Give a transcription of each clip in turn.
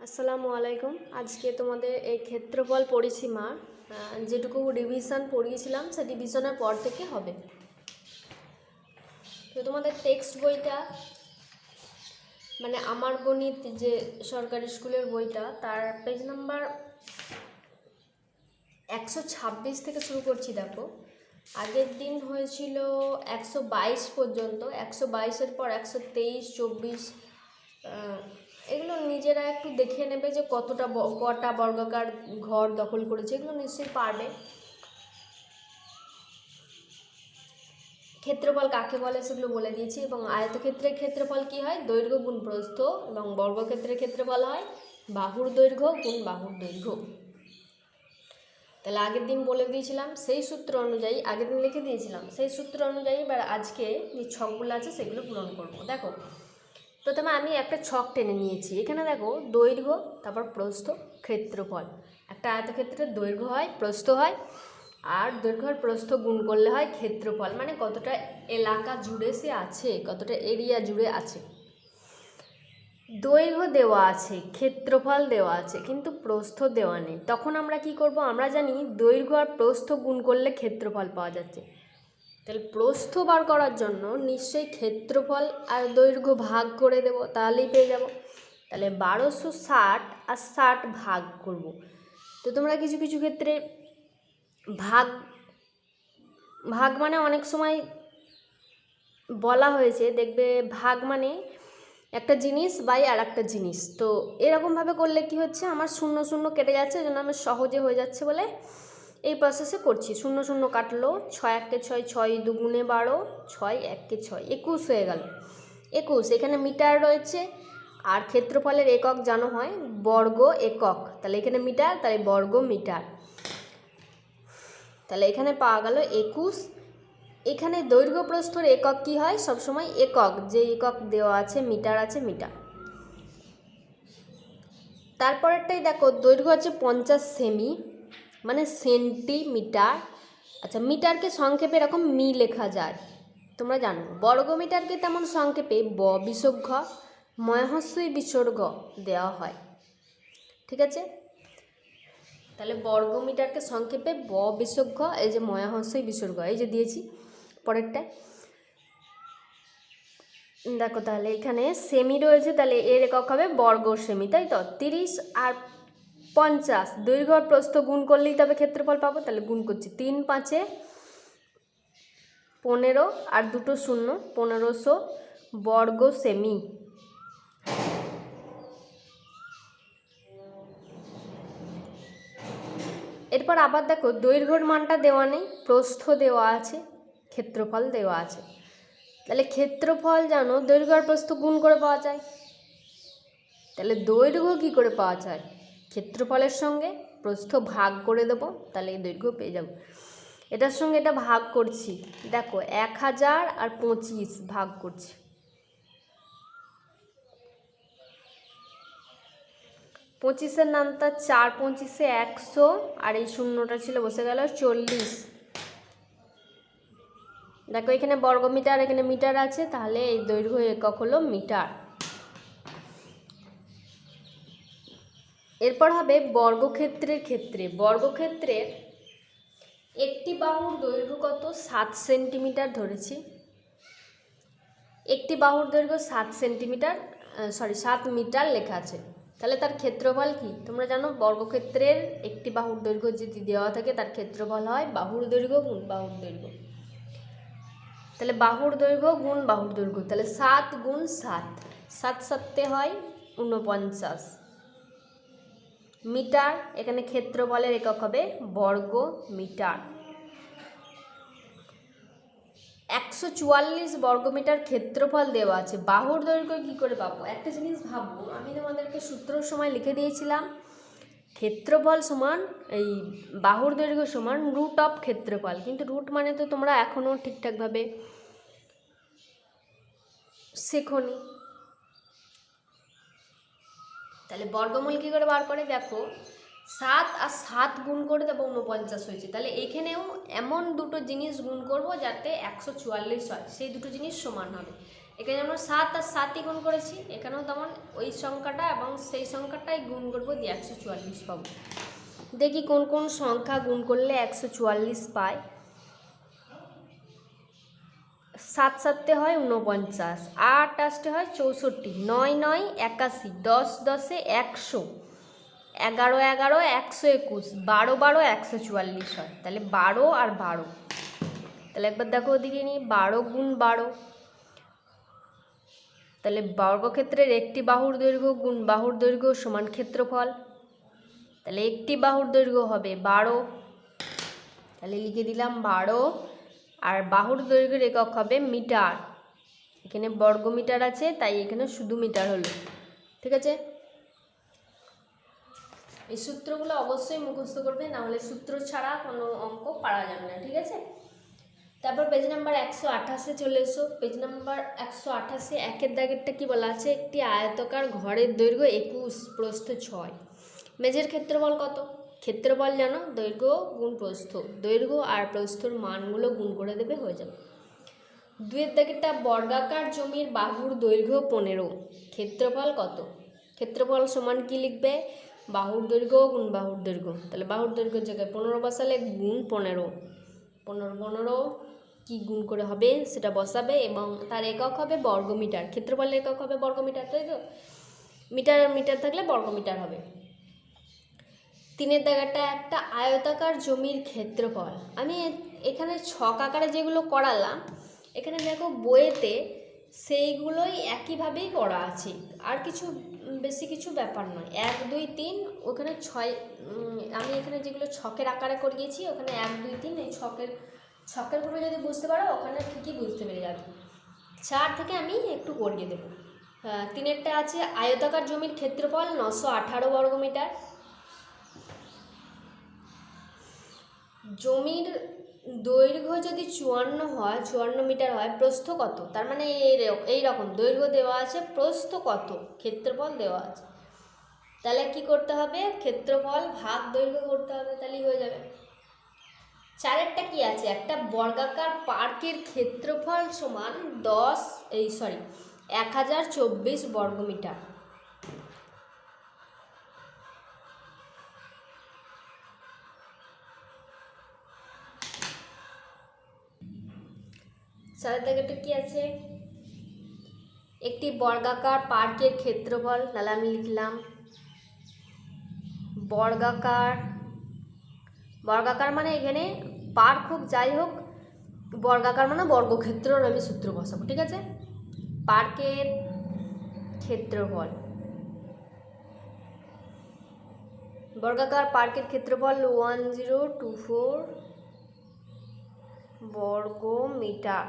আসসালামু আলাইকুম। আজকে তোমাদের এই ক্ষেত্রফল পরিসীমা যেটুকু রিভিশন পড়িয়েছিলাম সে রিভিশনের পর থেকে হবে। তো তোমাদের টেক্সট বইটা মানে আমার গণিত যে সরকারি স্কুলের বইটা তার পেজ নাম্বার 126 থেকে শুরু করছি। দেখো, আগের দিন হয়েছিল 122 পর্যন্ত, 122-এর পর 123, 24 এগুলো নিজেরা একটু দেখে নেবে যে কটা বর্গাকার ঘর দখল করেছে, এগুলো নিশ্চয়ই পারবে। ক্ষেত্রফল কাকে বলে সেগুলো বলে দিয়েছি, এবং আয়তক্ষেত্রের ক্ষেত্রফল কি হয়? দৈর্ঘ্য গুণ প্রস্থ, এবং বর্গক্ষেত্রের ক্ষেত্রফল হয় বাহুর দৈর্ঘ্য গুণ বাহুর দৈর্ঘ্য। তাহলে আগের দিন বলে দিয়েছিলাম, সেই সূত্র অনুযায়ী আগের দিন লিখে দিয়েছিলাম, সেই সূত্র অনুযায়ী এবার আজকে যে ছকগুলো আছে সেগুলো পূরণ করব। দেখো, প্রথমে আমি একটা ছক টেনে নিয়েছি। এখানে দেখো দৈর্ঘ্য, তারপর প্রস্থ, ক্ষেত্রফল। একটা আয়তক্ষেত্রের দৈর্ঘ্য হয়, প্রস্থ হয়, আর দৈর্ঘ্য আর প্রস্থ গুণ করলে হয় ক্ষেত্রফল, মানে কতটা এলাকা জুড়ে সে আছে, কতটা এরিয়া জুড়ে আছে। দৈর্ঘ্য দেওয়া আছে, ক্ষেত্রফল দেওয়া আছে, কিন্তু প্রস্থ দেওয়া নেই। তখন আমরা কি করব? আমরা জানি দৈর্ঘ্য আর প্রস্থ গুণ করলে ক্ষেত্রফল পাওয়া যাচ্ছে। তাহলে প্রস্থ বার করার জন্য নিশ্চয়ই ক্ষেত্রফল আর দৈর্ঘ্য ভাগ করে দেব, তাহলেই পেয়ে যাব। তাহলে 1260 আর 60 ভাগ করব। তো তোমরা কিছু কিছু ক্ষেত্রে ভাগ মানে অনেক সময় বলা হয়েছে, দেখবে ভাগ মানে একটা জিনিস বাই আর একটা জিনিস। তো এরকমভাবে করলে কি হচ্ছে, আমার শূন্য শূন্য কেটে যাচ্ছে, যেন আমার সহজে হয়ে যাচ্ছে বলে এই প্রসেসে করছি। শূন্য শূন্য কাটলো, 6 1 6, 6 2 12, 6 1 6, 21 হয়ে গেল। 21, এখানে মিটার রয়েছে, আর ক্ষেত্রফলের একক জানো হয় বর্গ একক। তাহলে এখানে মিটার, তাই বর্গ মিটার। তাহলে এখানে পাওয়া গেল 21। এখানে দৈর্ঘ্য প্রস্থর একক কি হয়? সবসময় একক, যে একক দেওয়া আছে মিটার আছে, মিটার। তারপরেরটাই দেখো, দৈর্ঘ্য আছে 50 সেমি, মানে সেন্টিমিটার। আচ্ছা, মিটারকে সংক্ষেপে এরকম মি লেখা যায়, তোমরা জানো। বর্গ মিটারকে তেমন সংক্ষেপে ব বিসর্গ ময়হস্যই বিসর্গ দেওয়া হয়, ঠিক আছে? তাহলে বর্গ মিটারকে সংক্ষেপে ব বিসর্গ, এই যে ময়হস্যই বিসর্গ, এই যে দিয়েছি পরেরটায়। দেখো, তাহলে এখানে সেমি রয়েছে, তাহলে এর একক হবে বর্গ সেমি, তাই তো? 30 আর 50 দৈর্ঘ্য আর প্রস্থ গুণ করলেই তবে ক্ষেত্রফল পাবো। তাহলে গুণ করছি, 3 5 15 আর 2 শূন্য, 1500 বর্গ সেমি। এরপর আবার দেখো, দৈর্ঘ্যর মানটা দেওয়া নেই, প্রস্থ দেওয়া আছে, ক্ষেত্রফল দেওয়া আছে। তাহলে ক্ষেত্রফল জানো দৈর্ঘ্য আর প্রস্থ গুণ করে পাওয়া যায়। তাহলে দৈর্ঘ্য কি করে পাওয়া যায়? ক্ষেত্রফলের সঙ্গে প্রস্থ ভাগ করে দেবো, তাহলে এই দৈর্ঘ্য পেয়ে যাব। এটার সঙ্গে এটা ভাগ করছি, দেখো 1000 আর 25 ভাগ করছি। 25-এর নামটা 4 25-এ 100, আর এই শূন্যটা ছিল বসে গেল 40। দেখো, এখানে বর্গমিটার, এখানে মিটার আছে, তাহলে এই দৈর্ঘ্য একক হলো মিটার। এরপর হবে বর্গক্ষেত্রের ক্ষেত্রে। বর্গক্ষেত্রের একটি বাহুর দৈর্ঘ্য কত? 7 সেন্টিমিটার ধরেছি। একটি বাহুর দৈর্ঘ্য 7 সেন্টিমিটার, 7 মিটার লেখা আছে। তাহলে তার ক্ষেত্রফল কি? তোমরা জানো, বর্গক্ষেত্রের একটি বাহুর দৈর্ঘ্য যদি দেওয়া থাকে তার ক্ষেত্রফল হয় বাহুর দৈর্ঘ্য গুণ বাহুর দৈর্ঘ্য। তাহলে বাহুর দৈর্ঘ্য গুণ বাহুর দৈর্ঘ্য, তাহলে 7 গুণ 7, 7 7 হয় 49 মিটার। এখানে ক্ষেত্রফলের একক হবে বর্গ মিটার। 144 বর্গমিটার ক্ষেত্রফল দেওয়া আছে। বাহুর দৈর্ঘ্য কী করে পাবো? একটা জিনিস ভাববো, আমি তোমাদেরকে সূত্রের সময় লিখে দিয়েছিলাম, ক্ষেত্রফল সমান এই বাহুর দৈর্ঘ্য সমান রুট অফ ক্ষেত্রফল, কিন্তু রুট মানে তো তোমরা এখনও ঠিকঠাকভাবে শেখোনি। তাহলে বর্গমূল কী করে বার করে? দেখো, 7 আর 7 গুণ করে দেবো 49 হয়েছে। তাহলে এখানেও এমন দুটো জিনিস গুণ করব যাতে 144 হয়, সেই দুটো জিনিস সমান হবে। এখানে যেমন 7 আর 7ই গুণ করেছি, এখানেও তেমন ওই সংখ্যাটা এবং সেই সংখ্যাটাই গুণ করবো দিয়ে 144 পাবো। দেখি কোন কোন সংখ্যা গুণ করলে 144 পায়। 7 7 হয় 49, 8 8 হয় 64, 9 9 81, 10 10 100, 11 11 121, 12 12 144 হয়। তাহলে 12 আর 12, তাহলে একবার দেখো ওদিকে নিই, 12 গুণ 12, তাহলে বর্গক্ষেত্রের একটি বাহুর দৈর্ঘ্য গুণ বাহুর দৈর্ঘ্য সমান ক্ষেত্রফল। তাহলে একটি বাহুর দৈর্ঘ্য হবে 12, তাহলে লিখে দিলাম 12, আর বাহুর দৈর্ঘ্যের একক হবে মিটার। এখানে বর্গ মিটার আছে তাই এখানে শুধু মিটার হলো। ঠিক আছে, এই সূত্রগুলো অবশ্যই মুখস্থ করবে, না হলে সূত্র ছাড়া কোনো অঙ্ক পারা যাবে না। ঠিক আছে, তারপর পেজ নাম্বার 128 চলে এসো। পেজ নাম্বার 128 একের দাগেরটা কি বলা আছে, একটি আয়তকার ঘরের দৈর্ঘ্য 21, প্রস্থ 6, মেঝের ক্ষেত্রফল কত? ক্ষেত্রফল জানো, দৈর্ঘ্য গুণ প্রস্থ, দৈর্ঘ্য আর প্রস্থর মানগুলো গুণ করে দেবে, হয়ে যাবে। 2এর দাগেরটা বর্গাকার জমির বাহুর দৈর্ঘ্য 15, ক্ষেত্রফল কত? ক্ষেত্রফল সমান কি লিখবে, বাহুর দৈর্ঘ্য গুণ বাহুর দৈর্ঘ্য, তাহলে বাহুর দৈর্ঘ্যের জায়গায় 15 বসালে গুণ 15, 15 15 কি গুণ করে হবে সেটা বসাবে এবং তার একক হবে বর্গমিটার। ক্ষেত্রফলের একক হবে বর্গমিটার, তাই তো, মিটার মিটার থাকলে বর্গমিটার হবে। 3এর দাগেরটা একটা আয়তাকার জমির ক্ষেত্রফল। আমি এখানে ছক আকারে যেগুলো করালাম, এখানে দেখো বইয়েতে সেইগুলোই একইভাবেই করা আছে, আর কিছু বেশি কিছু ব্যাপার নয়। 1 2 3, ওখানে 6, আমি এখানে যেগুলো ছকের আকারে করিয়েছি ওখানে 1 2 3, এই ছকেরগুলো যদি বুঝতে পারো ওখানে ঠিকই বুঝতে পেরে যাবে। 4 থেকে আমি একটু করিয়ে দেবো। 3এরটা আছে আয়তাকার জমির ক্ষেত্রফল 918 বর্গমিটার। জমির দৈর্ঘ্য যদি 54 মিটার হয়, প্রস্থ কত? তার মানে এই রকম দৈর্ঘ্য দেওয়া আছে, প্রস্থ কত, ক্ষেত্রফল দেওয়া আছে। তাহলে কি করতে হবে, ক্ষেত্রফল ভাগ দৈর্ঘ্য করতে হবে, তাহলেই হয়ে যাবে। 4এরটা কি আছে, একটা বর্গাকার পার্কের ক্ষেত্রফল সমান 1024 বর্গমিটার। চারের দাগেরটা কি আছে, একটি বর্গাকার পার্কের ক্ষেত্রফল, তাহলে আমি লিখলাম বর্গাকার মানে এখানে পার্ক হোক যাই হোক, বর্গাকার মানে বর্গক্ষেত্রর আমি সূত্র বসাবো। ঠিক আছে, পার্কের ক্ষেত্রফল, বর্গাকার পার্কের ক্ষেত্রফল 1024 বর্গমিটার।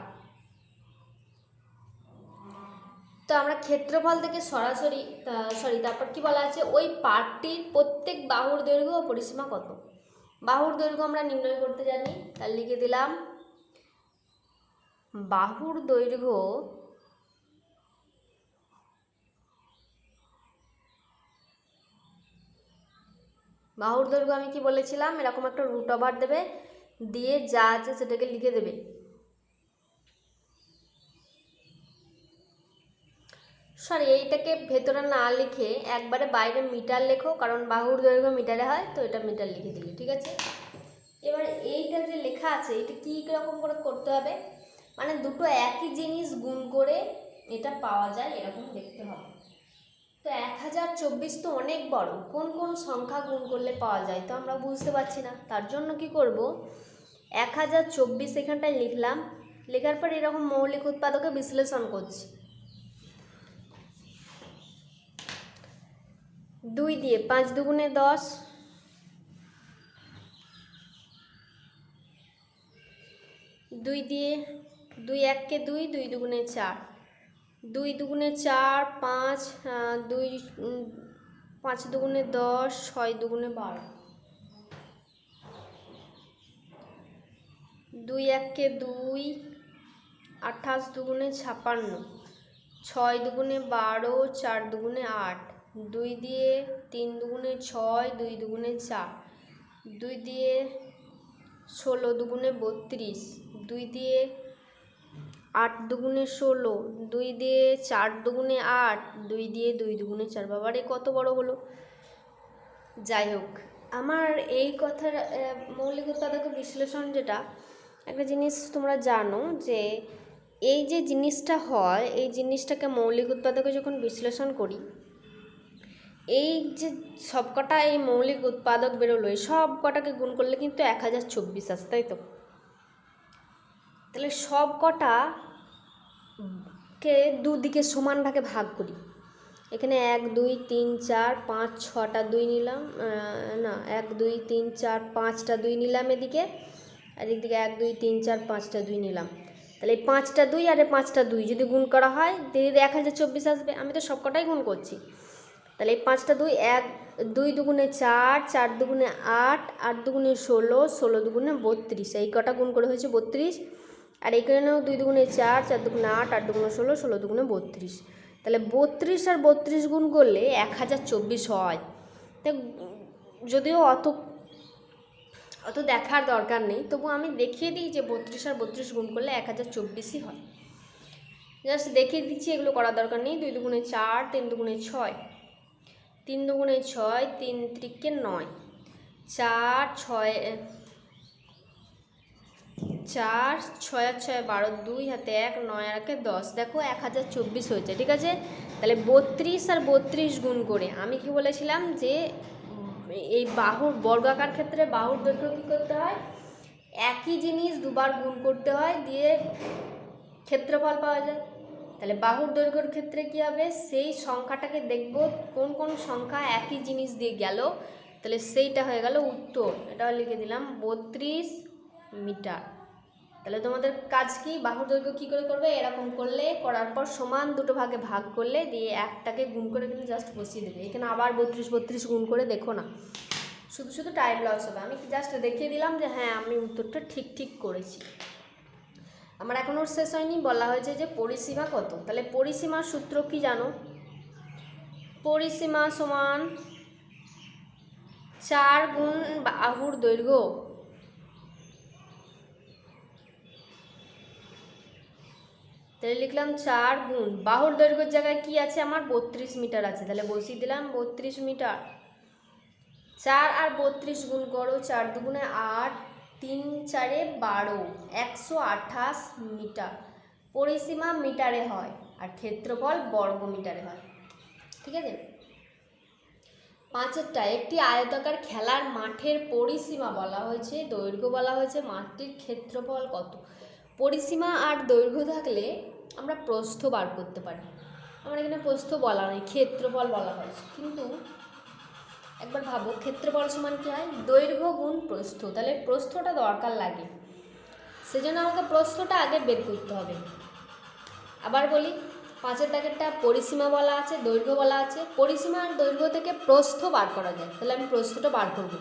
তো আমরা ক্ষেত্রফল থেকে তারপর কি বলা আছে, ওই পার্কটির প্রত্যেক বাহুর দৈর্ঘ্য ও পরিসীমা কত? বাহুর দৈর্ঘ্য আমরা নির্ণয় করতে জানি, তাহলে লিখে দিলাম বাহুর দৈর্ঘ্য আমি কি বলেছিলাম, এরকম একটা রুট ওভার দেবে, দিয়ে যা আছে সেটাকে লিখে দেবে। এইটাকে ভেতরে না লিখে একবারে বাইরে মিটার লেখো, কারণ বাহুর দৈর্ঘ্য মিটারে হয়, তো এটা মিটার লিখে দিলে। ঠিক আছে, এবার এইটা যে লেখা আছে এটা কী রকম করে করতে হবে, মানে দুটো একই জিনিস গুণ করে এটা পাওয়া যায় এরকম দেখতে হবে। তো 1024 তো অনেক বড়, কোন কোন সংখ্যা গুণ করলে পাওয়া যায় তো আমরা বুঝতে পারছি না। তার জন্য কি করব, 1024 এখানটায় লিখলাম, লেখার পর এরকম মৌলিক উৎপাদকে বিশ্লেষণ করছি। 2 দিয়ে 5 দুগুণে 10, 2 দিয়ে 2 1 2, 2 দুগুণে 4, 2 দুগুণে 4 5, 2 5 দুগুণে 10, 6 দুগুণে 12, 2 1 2, 28 দুগুণে 56, 6 দুগুণে 12, 4 দুগুণে 8, 2 দিয়ে 3 দুগুণে 6, 2 দুগুণে 4, 2 দিয়ে 16 দুগুণে 32, 2 দিয়ে 8 দুগুণে 16, 2 দিয়ে 4 দুগুণে 8, 2 দিয়ে 2 দুগুণে 4। বাবারে কত বড় হলো। যাই হোক, আমার এই কথার মৌলিক উৎপাদক বিশ্লেষণ যেটা, একটা জিনিস তোমরা জানো যে এই যে জিনিসটা হয়, এই জিনিসটাকে মৌলিক উৎপাদকে যখন বিশ্লেষণ করি, এই যে সবকটা এই মৌলিক উৎপাদক বেরোলো, এই সব কটাকে গুণ করলে কিন্তু 1024 আসে, তাই তো? তাহলে সব কটাকে দুদিকে সমান ভাগে ভাগ করি। এখানে 1 2 3 4 5 6টা 2 নিলাম, না 1 2 3 4 5টা 2 নিলাম এদিকে, আর এদিকে 1 2 3 4 5টা 2 নিলাম। তাহলে এই 5টা 2 আর এই 5টা 2 যদি গুণ করা হয় ধীরে ধীরে 1024 আসবে। আমি তো সব কটাই গুণ করছি। তাহলে এই 5টা 2, 2 দুগুণে 4, 4 দুগুণে 8, 8 দুগুণে 16, 16 দুগুণে 32, এই কটা গুণ করে হয়েছে 32। আর এখানেও 2 দুগুণে 4, 4 দুগুণে 8, 8 দুগুণে 16, 16 দুগুণে 32। তাহলে 32 আর 32 গুণ করলে 1024 হয়। তাই যদিও অত দেখার দরকার নেই, তবু আমি দেখিয়ে দিই যে 32 আর 32 গুণ করলে 1024ই হয়। জাস্ট দেখিয়ে দিচ্ছি, এগুলো করার দরকার নেই। 2 দুগুণে 4, 3 দুগুণে 6, 3 দুগুণে 6, 3 3কে 9, 4 6 4 6 আর 6 12, 2 হাতে 1, 9 আর 1 10। দেখো 1024 হয়েছে, ঠিক আছে? তাহলে 32 আর 32 গুণ করে আমি কি বলেছিলাম যে এই বাহুর বর্গাকার ক্ষেত্রে বাহুর দৈর্ঘ্য কী করতে হয়, একই জিনিস দুবার গুণ করতে হয়, দিয়ে ক্ষেত্রফল পাওয়া যায়। তাহলে বাহুর দৈর্ঘ্যের ক্ষেত্রে কী হবে, সেই সংখ্যাটাকে দেখব কোন কোন সংখ্যা একই জিনিস দিয়ে গেল, তাহলে সেইটা হয়ে গেল উত্তর। এটাও লিখে দিলাম 32 মিটার। তাহলে তোমাদের কাজ কি, বাহুর দৈর্ঘ্য কী করে করবে, এরকম করলে করার পর সমান দুটো ভাগে ভাগ করলে দিয়ে একটাকে গুণ করে কিন্তু জাস্ট বসিয়ে দেবে। এখানে আবার 32 32 গুণ করে দেখো না, শুধু শুধু টাইম লস হবে। আমি জাস্ট দেখিয়ে দিলাম যে হ্যাঁ আমি উত্তরটা ঠিক করেছি। আমার এখনও শেষ হয়নি। বলা হয়েছে যে পরিসীমা কত। তাহলে পরিসীমার সূত্র কি জানো? পরিসীমা সমান 4 গুণ বাহুর দৈর্ঘ্য। তাহলে লিখলাম 4 গুণ বাহুর দৈর্ঘ্যের জায়গায় কি আছে, আমার 32 মিটার আছে, তাহলে বসিয়ে দিলাম 32 মিটার। 4 আর 32 গুণ করো, 4 দুগুণে 8, 3 4 12, 128 মিটার। পরিসীমা মিটারে হয় আর ক্ষেত্রফল বর্গ মিটারে হয়, ঠিক আছে? 5টা একটি আয়তাকার খেলার মাঠের পরিসীমা বলা হয়েছে, দৈর্ঘ্য বলা হয়েছে, মাঠটির ক্ষেত্রফল কত। পরিসীমা আর দৈর্ঘ্য থাকলে আমরা প্রস্থ বার করতে পারি। আমার এখানে প্রস্থ বলা নেই, ক্ষেত্রফল বলা হয়েছে। কিন্তু একবার ভাবো, ক্ষেত্রফল সমান কী হয়, দৈর্ঘ্য গুণ প্রস্থ। তাহলে প্রস্থটা দরকার লাগে, সেজন্য আমাকে প্রস্থটা আগে বের করতে হবে। আবার বলি, 5 দাগেরটা পরিসীমা বলা আছে, দৈর্ঘ্য বলা আছে। পরিসীমা আর দৈর্ঘ্য থেকে প্রস্থ বার করা যায়, তাহলে আমি প্রস্থটা বার করব।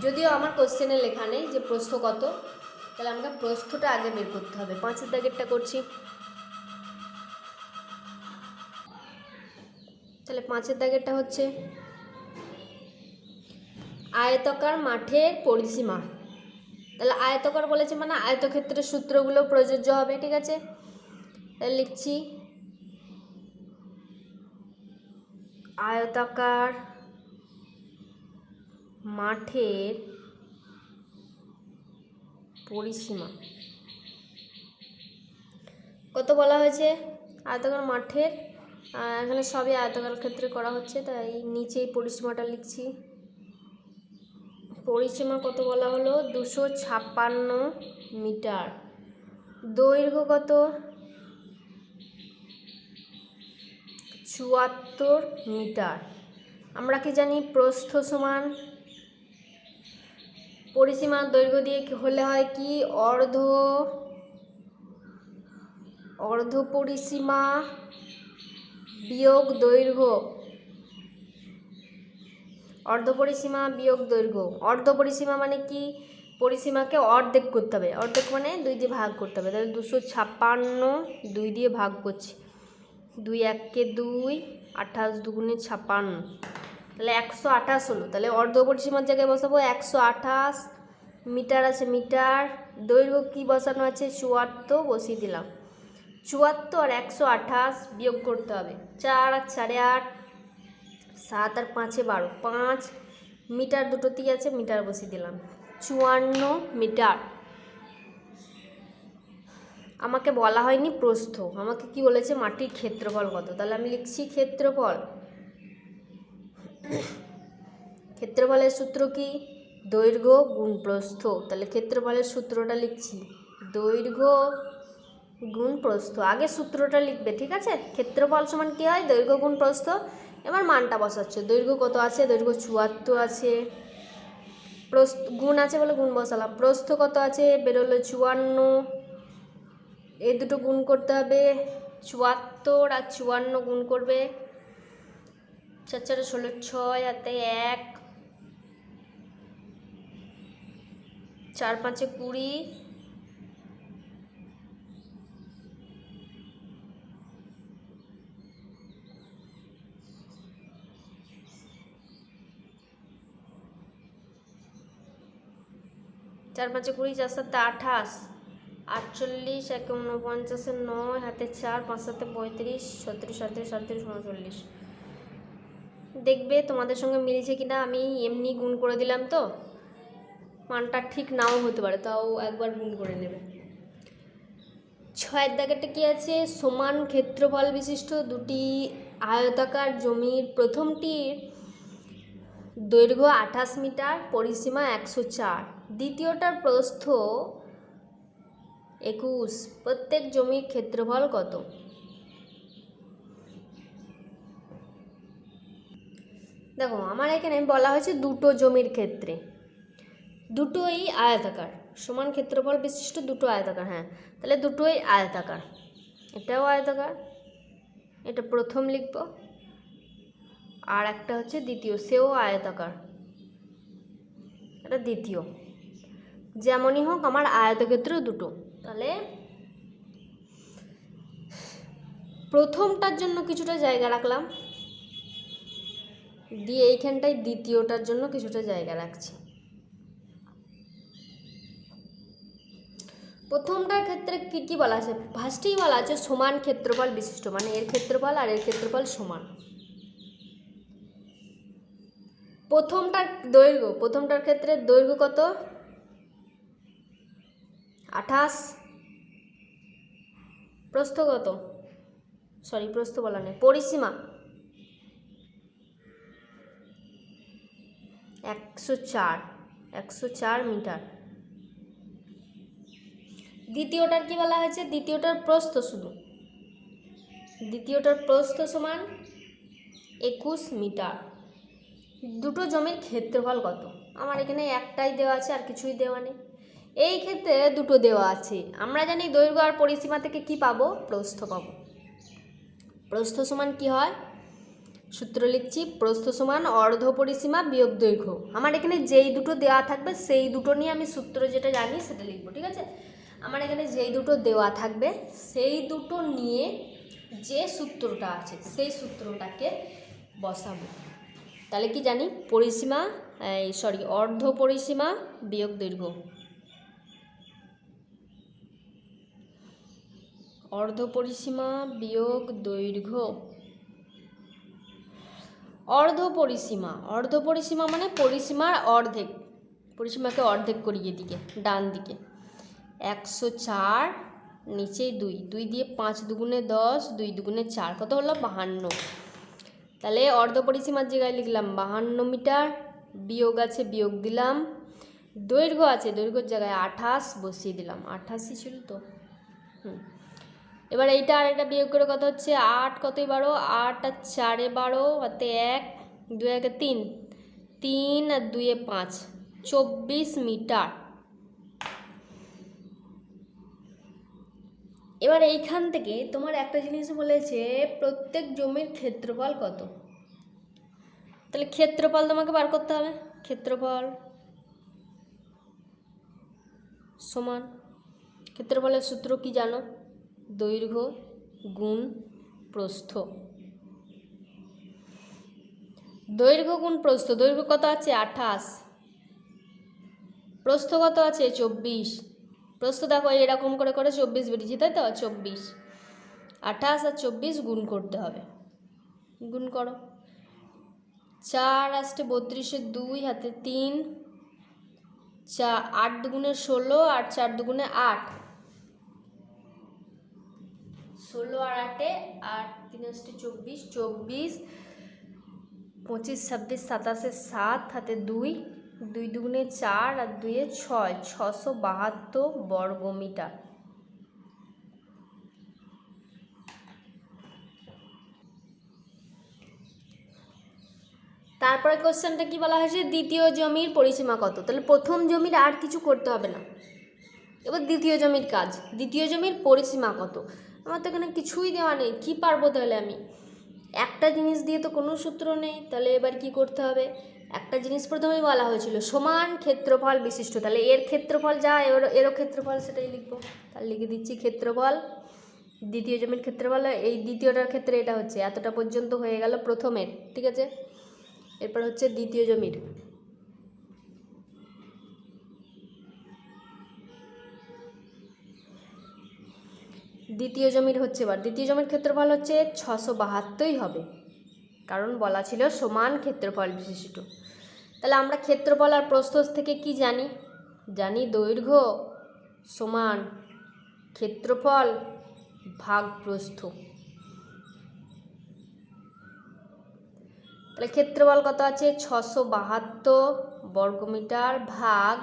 যদিও আমার কোশ্চেনে লেখা নেই যে প্রস্থ কত, তাহলে আমাকে প্রস্থটা আগে বের করতে হবে। 5 দাগেরটা করছি। তাহলে 5 দাগেরটা হচ্ছে আয়তাকার মাঠের পরিসীমা। তাহলে আয়তাকার বলেছে মানে আয়তক্ষেত্রের সূত্রগুলো প্রযোজ্য হবে, ঠিক আছে? তাহলে লিখছি আয়তাকার মাঠের পরিসীমা কত বলা হয়েছে। আয়তাকার মাঠের, এখানে সবই আয়তাকার ক্ষেত্রে করা হচ্ছে, তাই নিচেই পরিসীমাটা লিখছি। পরিসীমা কত বলা হলো, 256 মিটার। দৈর্ঘ্য কত, 74 মিটার। আমরা কি জানি, প্রস্থ সমান পরিসীমার দৈর্ঘ্য দিয়ে হলে হয় কি, অর্ধ পরিসীমা বিয়োগ দৈর্ঘ্য। অর্ধ পরিসীমা বিয়োগ দৈর্ঘ্য। অর্ধ পরিসীমা মানে কি, পরিসীমাকে অর্ধেক করতে হবে, অর্ধেক মানে 2 দিয়ে ভাগ করতে হবে। তাহলে 256 2 দিয়ে ভাগ করছি, 2 1 2, 28 দুগুণে 56, তাহলে 128 হলো। তাহলে অর্ধ পরিসীমার জায়গায় বসাবো 128 মিটার আছে, মিটার। দৈর্ঘ্য কি বসানো আছে, 74, বসিয়ে দিলাম। 74 128 বিয়োগ করতে হবে। 4 আর 4 8, 7 আর 5 12, 5 মিটার দুটোতেই আছে, মিটার বসিয়ে দিলাম। 54 মিটার। আমাকে বলা হয়নি প্রস্থ, আমাকে কি বলেছে মাটির ক্ষেত্রফল কত। তাহলে আমি লিখছি ক্ষেত্রফল। ক্ষেত্রফলের সূত্র কি? দৈর্ঘ্য গুণ প্রস্থ। তাহলে ক্ষেত্রফলের সূত্রটা লিখছি, দৈর্ঘ্য গুণ প্রস্থ। আগে সূত্রটা লিখবে, ঠিক আছে? ক্ষেত্রফল সমান কী হয়? দৈর্ঘ্য গুণ প্রস্থ। এবার মানটা বসাচ্ছে। দৈর্ঘ্য কত আছে? দৈর্ঘ্য 74 আছে, প্রস্থ গুণ আছে বলে গুণ বসালাম। প্রস্থ কত আছে? বেরোলো 54। এই দুটো গুণ করতে হবে, 74 আর 54 গুণ করবে। 4 4 16, 6 হাতে 1, 4 5 20, 4 5 20, 4 7 28, 48, 1 49, 9 হাতে 4, 5 7 35, 36 37 38 39। দেখবে তোমাদের সঙ্গে মিলছে কিনা। আমি এমনি গুণ করে দিলাম, তো মানটা ঠিক নাও হতে পারে, তাও একবার গুণ করে নেবে। 6 দাগেরটা কি আছে? সমান ক্ষেত্রফল বিশিষ্ট দুটি আয়তাকার জমির প্রথমটির দৈর্ঘ্য 28 মিটার, পরিসীমা 104, দ্বিতীয়টার প্রস্থ 21, প্রত্যেক জমির ক্ষেত্রফল কত? দেখো আমার এখানে বলা হয়েছে দুটো জমির ক্ষেত্রে, দুটোই আয়তাকার, সমান ক্ষেত্রফল বিশিষ্ট দুটো আয়তাকার। হ্যাঁ, তাহলে দুটোই আয়তাকার। এটাও আয়তাকার, এটা প্রথম লিখব, আর একটা হচ্ছে দ্বিতীয়, সেও আয়তাকার, এটা দ্বিতীয়। যেমনই হোক আমার আয়তক্ষেত্র দুটো। তাহলে প্রথমটার জন্য কিছুটা জায়গা রাখলাম, দিয়ে এইখানটায় দ্বিতীয়টার জন্য কিছুটা জায়গা রাখছি। প্রথমটার ক্ষেত্রে কী কী বলা আছে? ফার্স্টেই বলা আছে সমান ক্ষেত্রফল বিশিষ্ট, মানে এর ক্ষেত্রফল আর এর ক্ষেত্রফল সমান। প্রথমটার দৈর্ঘ্য, প্রথমটার ক্ষেত্রে দৈর্ঘ্য কত? 28। প্রস্থ কত? সরি, প্রস্থ বলা নেই, পরিসীমা 104 মিটার। দ্বিতীয়টার কি বলা হয়েছে? দ্বিতীয়টার প্রস্থ, শুধু দ্বিতীয়টার প্রস্থ সমান 21 মিটার। দুটো জমির ক্ষেত্রফল কত? আমার এখানে একটাই দেওয়া আছে, আর কিছুই দেওয়া নেই। এই ক্ষেত্রে দুটো দেওয়া আছে। আমরা জানি দৈর্ঘ্য আর পরিসীমা থেকে কি পাবো? প্রস্থ পাবো। প্রস্থ সমান কি হয়? সূত্র লিখছি, প্রস্থ সমান অর্ধ পরিসীমা বিয়োগ দৈর্ঘ্য। আমার এখানে যেই দুটো দেওয়া থাকবে সেই দুটো নিয়ে আমি সূত্র যেটা জানি সেটা লিখবো, ঠিক আছে? আমার এখানে যেই দুটো দেওয়া থাকবে সেই দুটো নিয়ে যে সূত্রটা আছে সেই সূত্রটাকে বসাবো। তাহলে কি জানি? পরিসীমা, অর্ধ পরিসীমা বিয়োগ দৈর্ঘ্য। অর্ধ পরিসীমা বিয়োগ দৈর্ঘ্য। অর্ধ পরিসীমা, অর্ধ পরিসীমা মানে পরিসীমার অর্ধেক, পরিসীমাকে অর্ধেক করি এদিকে ডান দিকে। 104, নিচে 2, 2 দিয়ে 5 দুগুণে 10, 2 দুগুণে 4, কত হলো? 52। তাহলে অর্ধ পরিসীমার জায়গায় লিখলাম 52 মিটার, বিয়োগ আছে বিয়োগ দিলাম, দৈর্ঘ্য আছে দৈর্ঘ্যের জায়গায় 28 বসিয়ে দিলাম। 28ই ছিল তো। এবার এইটা আর এটা বিয়োগ করে কত হচ্ছে? 8 কতই 12, 8 আর 4 12, হাতে 1, 2 1 3, 3 আর 2 5, 24 মিটার। এবার এইখান থেকে তোমার একটা জিনিস বলেছে, প্রত্যেক জমির ক্ষেত্রফল কত। তাহলে ক্ষেত্রফল তোমাকে বার করতে হবে। ক্ষেত্রফল সমান, ক্ষেত্রফলের সূত্র কি জানো? দৈর্ঘ্য গুণ প্রস্থ। দৈর্ঘ্য গুণ প্রস্থ। দৈর্ঘ্য কত আছে? 28। প্রস্থ কত আছে? 24। প্রস্থ দেখো এরকম করে করে 24 বেরিয়েছে, তাই তো? 24 28 আর 24 গুণ করতে হবে, গুণ করো। 4 আসতে 32, 2 হাতে 3, 8 দুগুণে 16 আর 4 দুগুণে 8, 16 আর 8 8 3 আসতে 24, 24 25 26 27 7 হাতে 2, 2 দুগুণে 4 আর 2 এ 6, 672 বর্গমিটার। তারপরে কোশ্চেনটা কি বলা হয়েছে, দ্বিতীয় জমির পরিসীমা কত। তাহলে প্রথম জমির আর কিছু করতে হবে না, এবার দ্বিতীয় জমির কাজ। দ্বিতীয় জমির পরিসীমা কত, আমার তো এখানে কিছুই দেওয়া নেই, কী পারবো তাহলে আমি? একটা জিনিস দিয়ে তো কোনো সূত্র নেই, তাহলে এবার কি করতে হবে, একটা জিনিস প্রথমেই বলা হয়েছিল সমান ক্ষেত্রফল বিশিষ্ট, তাহলে এর ক্ষেত্রফল যা এরও ক্ষেত্রফল সেটাই লিখবো। তাহলে লিখে দিচ্ছি ক্ষেত্রফল, দ্বিতীয় জমির ক্ষেত্রফল, এই দ্বিতীয়টার ক্ষেত্রে এটা হচ্ছে এতটা পর্যন্ত হয়ে গেল প্রথমের, ঠিক আছে। এরপর হচ্ছে দ্বিতীয় জমির, দ্বিতীয় জমির হচ্ছে এবার দ্বিতীয় জমির ক্ষেত্রফল হচ্ছে 672 হবে, কারণ বলা ছিল সমান ক্ষেত্রফল বিশিষ্ট। তাহলে আমরা ক্ষেত্রফল আর প্রস্থ থেকে কি জানি, জানি দৈর্ঘ্য সমান ক্ষেত্রফল ভাগ প্রস্থ। তাহলে ক্ষেত্রফল কত আছে, 672 বর্গমিটার ভাগ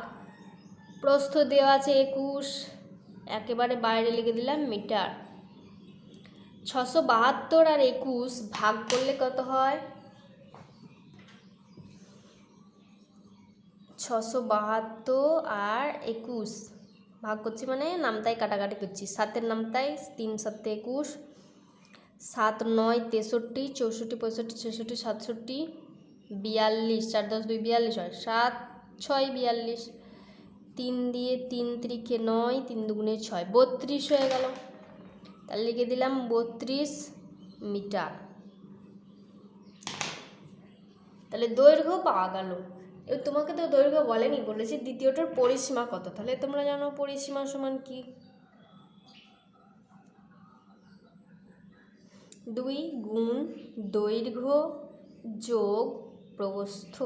প্রস্থ দেওয়া আছে 21, একেবারে বাইরে লিখে দিলাম মিটার। 672 আর 21 ভাগ করলে কত হয়, 672 আর 21 ভাগ করছি মানে নামতাই কাটাকাটি করছি, 7-এর নামতাই 3 7 21, 7 9 63, 64 65 66 67 42, 4 10 2 42 হয়, 7 6 42, 3 দিয়ে 3 3 9, 3 দুগুণে 6, 32 হয়ে গেল। তাহলে লিখে দিলাম 32 মিটার। তাহলে দৈর্ঘ্য পাওয়া গেল। এবার তোমাকে তো দৈর্ঘ্য বলেনি, বলেছে দ্বিতীয়টার পরিসীমা কত। তাহলে তোমরা জানো পরিসীমা সমান কি, 2 গুণ দৈর্ঘ্য যোগ প্রস্থ।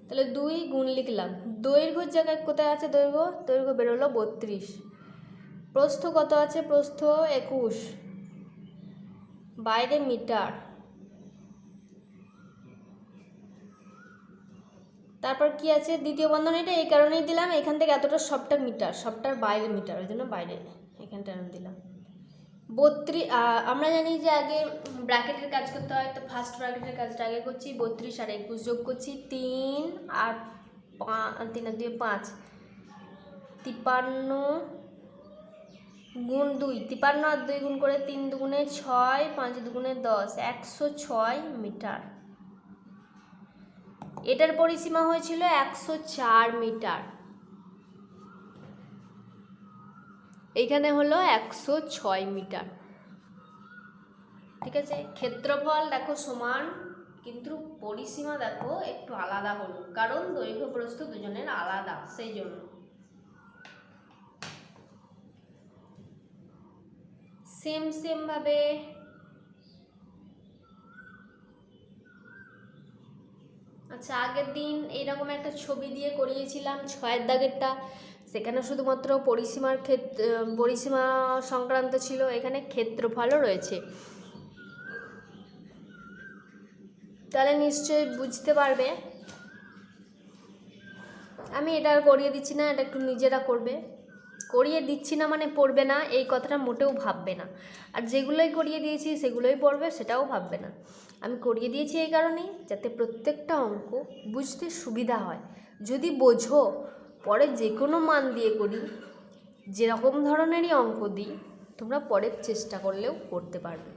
তাহলে 2 গুণ লিখলাম, দৈর্ঘ্যের জায়গায় কোথায় আছে দৈর্ঘ্য, দৈর্ঘ্য বেরোলো 32, প্রস্থ কত আছে, প্রস্থ 21, বাইরে মিটার। তারপর কি আছে, দ্বিতীয় বন্ধন, এটা এই কারণেই দিলাম, এখান থেকে এতটা সবটা মিটার, সবটার বাইরে মিটার, ওই জন্য বাইরে এখানটা দিলাম 32। আমরা জানি যে আগে ব্র্যাকেটের কাজ করতে হয়, তো ফার্স্ট ব্র্যাকেটের কাজটা আগে করছি, 32 আর 21 যোগ করছি, 3 আর 3 আর 2 5, 53 গুণ 2, 53 আর 2 গুণ করে 3 দুগুণে 6, 5 দুগুণে 10, 106 মিটার। এটার পরিসীমা হয়েছিল 104 মিটার, এইখানে হলো 106 মিটার, ঠিক আছে। ক্ষেত্রফল দেখো সমান, কিন্তু পরিসীমা দেখো একটু আলাদা হলো, কারণ দৈর্ঘ্য প্রস্থ দুজনের আলাদা, সেই জন্য। সেম ভাবে আচ্ছা, আগের দিন এইরকম একটা ছবি দিয়ে করিয়েছিলাম 6-এর দাগেরটা, সেখানে শুধুমাত্র পরিসীমা সংক্রান্ত ছিল, এখানে ক্ষেত্রফলও রয়েছে। তাহলে নিশ্চয়ই বুঝতে পারবে। আমি এটা আর করিয়ে দিচ্ছি না, এটা একটু নিজেরা করবে। করিয়ে দিচ্ছি না মানে পড়বে না, এই কথাটা মোটেও ভাববে না। আর যেগুলোই করিয়ে দিয়েছি সেগুলোই পড়বে, সেটাও ভাববে না। আমি করিয়ে দিয়েছি এই কারণেই, যাতে প্রত্যেকটা অঙ্ক বুঝতে সুবিধা হয়। যদি বোঝো, পরে যে কোনো মান দিয়ে করি, যেরকম ধরনেরই অঙ্ক দিই, তোমরা পরের চেষ্টা করলেও করতে পারবে।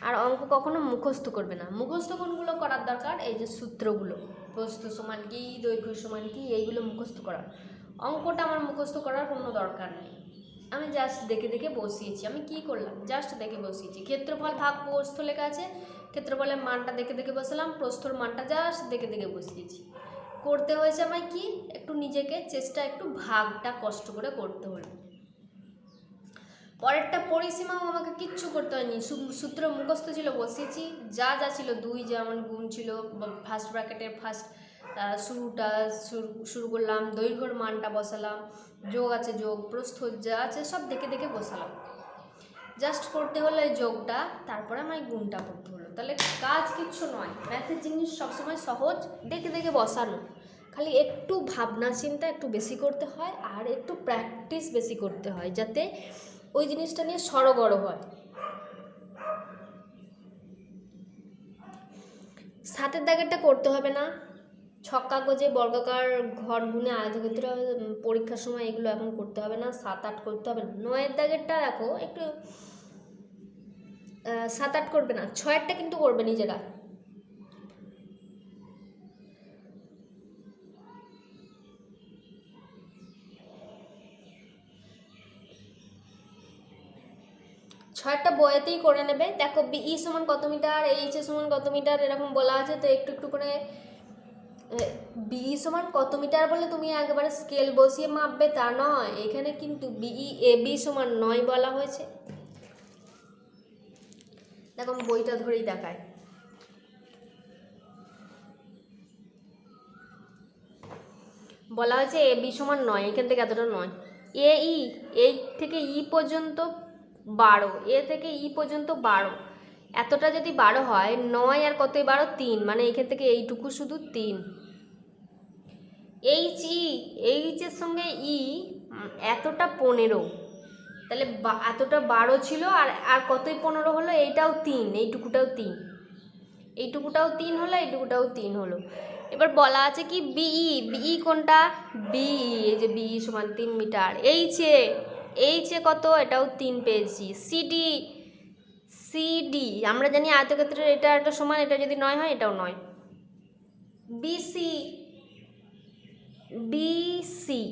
আর অঙ্ক কখনো মুখস্থ করবে না। মুখস্থ কোনগুলো করার দরকার, এই যে সূত্রগুলো, প্রস্থ সমান কি, দৈর্ঘ্য সমান কি, এইগুলো মুখস্থ করার। অঙ্কটা আমার মুখস্থ করার কোনো দরকার নেই, আমি জাস্ট দেখে দেখে বসিয়েছি। আমি কি করলাম, জাস্ট দেখে বসিয়েছি। ক্ষেত্রফল ভাগ প্রস্থ লেখা আছে, ক্ষেত্রফলের মানটা দেখে দেখে বসালাম, প্রস্থর মানটা জাস্ট দেখে দেখে বসিয়েছি। করতে হয়েছে আমায় কি, একটু নিজেকে চেষ্টা, একটু ভাগটা কষ্ট করে করতে হলো। পরেরটা পরিসীমাও আমাকে কিচ্ছু করতে হয়নি, সূত্র মুখস্থ ছিল, বসিয়েছি, যা যা ছিল, 2 যেমন গুণ ছিল, ফার্স্ট ব্র্যাকেটের ফার্স্ট শুরুটা শুরু করলাম, দৈর্ঘ্যর মানটা বসালাম, যোগ আছে যোগ, প্রস্থ যা আছে সব দেখে দেখে বসালাম। জাস্ট করতে হলো এই যোগটা, তারপরে আমার গুণটা করতে হলো। তাহলে কাজ কিচ্ছু নয়, ম্যাথের জিনিস সবসময় সহজ, দেখে দেখে বসানো, খালি একটু ভাবনা চিন্তা একটু বেশি করতে হয় আর একটু প্র্যাকটিস বেশি করতে হয়, যাতে ওই জিনিসটা নিয়ে সড়গড় হয়। 7 দাগেরটা করতে হবে না, ছক কাগজে বর্গাকার ঘর গুণে আয়তক্ষেত্র পরীক্ষার সময় এগুলো এখন করতে হবে না, 7, 8 করতে হবে না। 9 দাগেরটা দেখো একটু 7, 8 করবে না, 6টা কিন্তু করবে নিজেরা। ছয়টা বইয়েতেই করে নেবে। দেখো বিই সমান কত মিটার, এইচ এ সমান কত মিটার এরকম বলা আছে, তো একটু একটু করে বিই সমান কত মিটার বলে তুমি একেবারে স্কেল বসিয়ে মাপবে তা নয়, এখানে কিন্তু বিই এ বি সমান 9 বলা হয়েছে। দেখো বইটা ধরেই দেখায়, বলা হয়েছে এ বি সমান 9, এখান থেকে এতটা 9, এ ই এই থেকে ই পর্যন্ত 12, এ থেকে ই পর্যন্ত 12, এতটা যদি 12 হয়, 9 আর কতই 12, 3, মানে এখান থেকে এইটুকু শুধু 3। এইচ ই, এইচের সঙ্গে ই এতটা 15, তাহলে এতটা 12 ছিল, আর আর কতই 15 হলো, এইটাও 3, এইটুকুটাও 3, এইটুকুটাও 3 হলো, এইটুকুটাও 3 হলো। এবার বলা আছে কি বিই, বিই কোনটা, বিই এই যে বিই সমান 3 মিটার। এইচে, এইচে কত, এটাও 3 পেয়েছি। সিডি, সিডি আমরা জানি আয়তক্ষেত্রের এটা একটা সমান, এটা যদি 9 হয় এটাও 9। বিসি, বিসি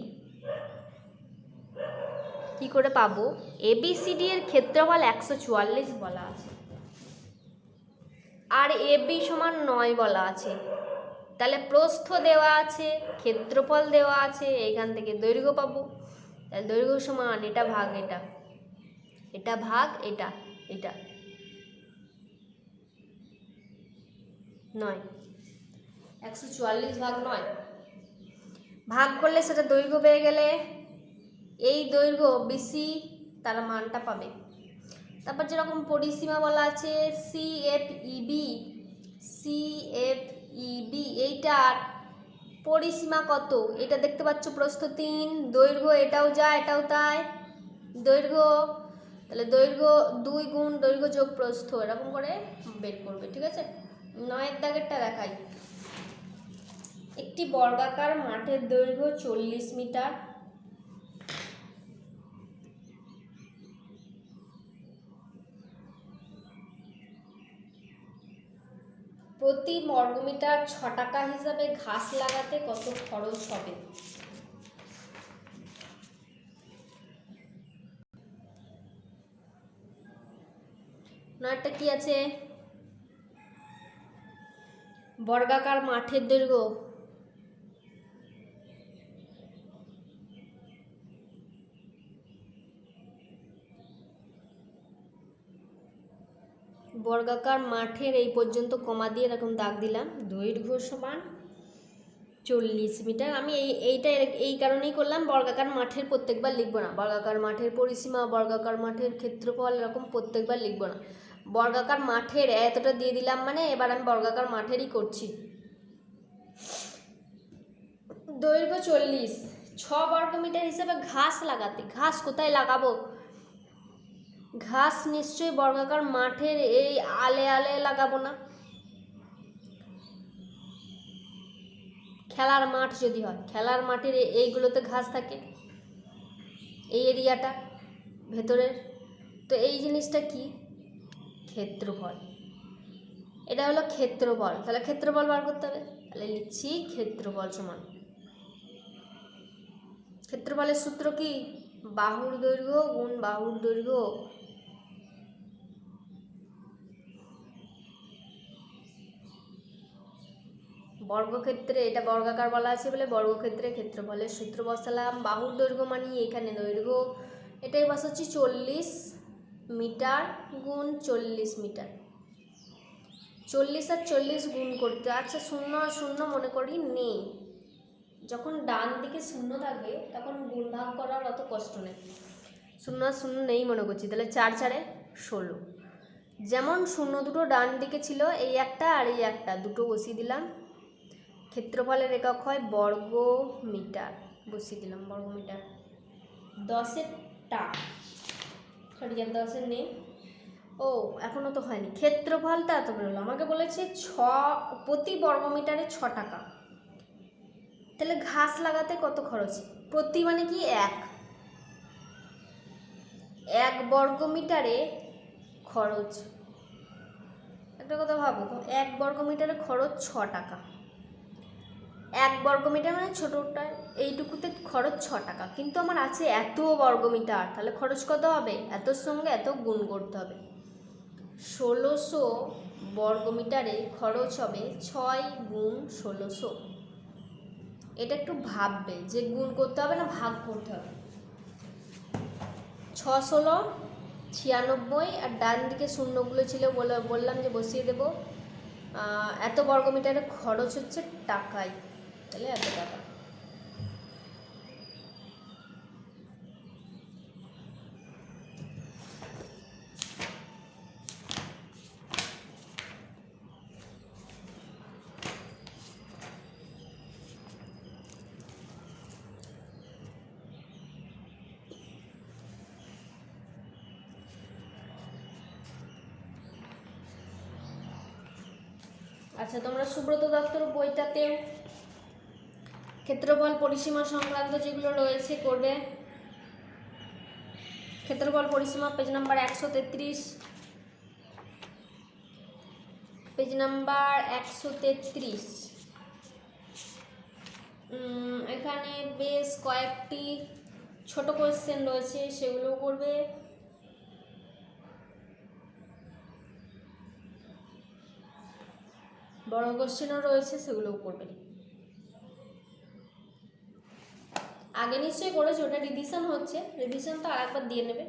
কি করে পাবো, এবিসিডি এর ক্ষেত্রফল 144 বলা আছে, আর এবি সমান 9 বলা আছে, তাহলে প্রস্থ দেওয়া আছে, ক্ষেত্রফল দেওয়া আছে, এইখান থেকে দৈর্ঘ্য পাবো। তাহলে দৈর্ঘ্য সমান এটা ভাগ এটা, এটা ভাগ এটা, এটা 9, 144 ভাগ 9, ভাগ করলে সেটা দৈর্ঘ্য পেয়ে গেলে এই দৈর্ঘ্য বিসি তার মানটা পাবে। তারপর যেরকম পরিসীমা বলা আছে সিএফইবি, সিএফইবি এইটার পরিসীমা কত, এটা দেখতে পাচ্ছ, প্রস্থ 3, দৈর্ঘ্য এটাও যা এটাও তাই, দৈর্ঘ্য, তাহলে দৈর্ঘ্য 2 গুণ দৈর্ঘ্য যোগ প্রস্থ, এরকম করে বের করবে। ঠিক আছে, 9 দাগেরটা দেখাই। একটি বর্গাকার মাঠের দৈর্ঘ্য 40 মিটার, প্রতি বর্গমিটার 6 টাকা হিসাবে ঘাস লাগাতে কত খরচ হবে? নয়টা কি আছে, বর্গাকার মাঠের দৈর্ঘ্য, বর্গাকার মাঠের এই পর্যন্ত কমা দিয়ে এরকম দাগ দিলাম, দৈর্ঘ্য সমান 40 মিটার। আমি এইটা এই কারণেই করলাম, বর্গাকার মাঠের প্রত্যেকবার লিখবো না, বর্গাকার মাঠের পরিসীমা, বর্গাকার মাঠের ক্ষেত্রফল এরকম প্রত্যেকবার লিখবো না, বর্গাকার মাঠের এতটা দিয়ে দিলাম, মানে এবার আমি বর্গাকার মাঠেরই করছি। দৈর্ঘ্য 40, 6 বর্গমিটার হিসেবে ঘাস লাগাতে, ঘাস কোথায় লাগাবো, ঘাস নিশ্চয়ই বর্গাকার মাঠের এই আলে আলে লাগাবো না, খেলার মাঠ যদি হয়, খেলার মাঠের এইগুলোতে ঘাস থাকে, এই এরিয়াটা ভেতরের, তো এই জিনিসটা কি, ক্ষেত্রফল, এটা হলো ক্ষেত্রফল, তাহলে ক্ষেত্রফল বার করতে হবে, তাহলে লিখছি ক্ষেত্রফল সমান, ক্ষেত্রফলের সূত্র কি, বাহুর দৈর্ঘ্য গুণ বাহুর দৈর্ঘ্য বর্গক্ষেত্রে এটা বর্গাকার বলা আছে বলে বর্গক্ষেত্রে ক্ষেত্রফলের সূত্র বসালাম। বাহুর দৈর্ঘ্য মানে এখানে দৈর্ঘ্য, এটাই বসাচ্ছি 40 মিটার গুণ 40 মিটার। 40 আর 40 গুণ করতে, আচ্ছা 0 আর 0 মনে করি নেই, যখন ডান দিকে 0 থাকবে তখন গুণ ভাগ করার অত কষ্ট নেই। 0 আর 0 নেই মনে করছি, তাহলে 4 4 16। যেমন 0 দুটো ডান দিকে ছিল, এই একটা আর এই একটা, দুটো বসিয়ে দিলাম। ক্ষেত্রফলের একক হয় বর্গ মিটার, বসিয়ে দিলাম বর্গ মিটার। 10-এর টা, সরি 10-এর নেই, ও এখনও তো হয়নি। ক্ষেত্রফলটা এত বেরোলো, আমাকে বলেছে প্রতি বর্গমিটারে 6 টাকা। তাহলে ঘাস লাগাতে কত খরচ? প্রতি মানে কি 1 বর্গমিটারে খরচ, একটা কথা ভাবো তো, 1 বর্গমিটারে খরচ 6 টাকা। 1 বর্গমিটার মানে ছোটোটা, এইটুকুতে খরচ 6 টাকা, কিন্তু আমার আছে এত বর্গমিটার, তাহলে খরচ কত হবে? এতর সঙ্গে এত গুণ করতে হবে। 1600 বর্গমিটারে খরচ হবে 6 গুণ 1600। এটা একটু ভাববে যে গুণ করতে হবে না ভাগ করতে হবে। 6 16 96, আর ডান দিকে শূন্যগুলো ছিল বললাম যে বসিয়ে দেব। এত বর্গমিটারে খরচ হচ্ছে টাকায়, তাহলে এত টাকা। আচ্ছা, তোমরা সুব্রত দত্তর বইটাতেও ক্ষেত্রফল পরিসীমা সংক্রান্ত যেগুলো রয়েছে করবে। ক্ষেত্রফল পরিসীমা পেজ নাম্বার 133, পেজ নাম্বার 133। এখানে বেশ কয়েকটি ছোট কোয়েশ্চেন রয়েছে, সেগুলো করবে। বড় কোশ্চেনও রয়েছে, সেগুলোও করবে। আগে নিশ্চয়ই করেছো, ওটা রিভিশন হচ্ছে, রিভিশন তো আরেকবার দিয়ে নেবে।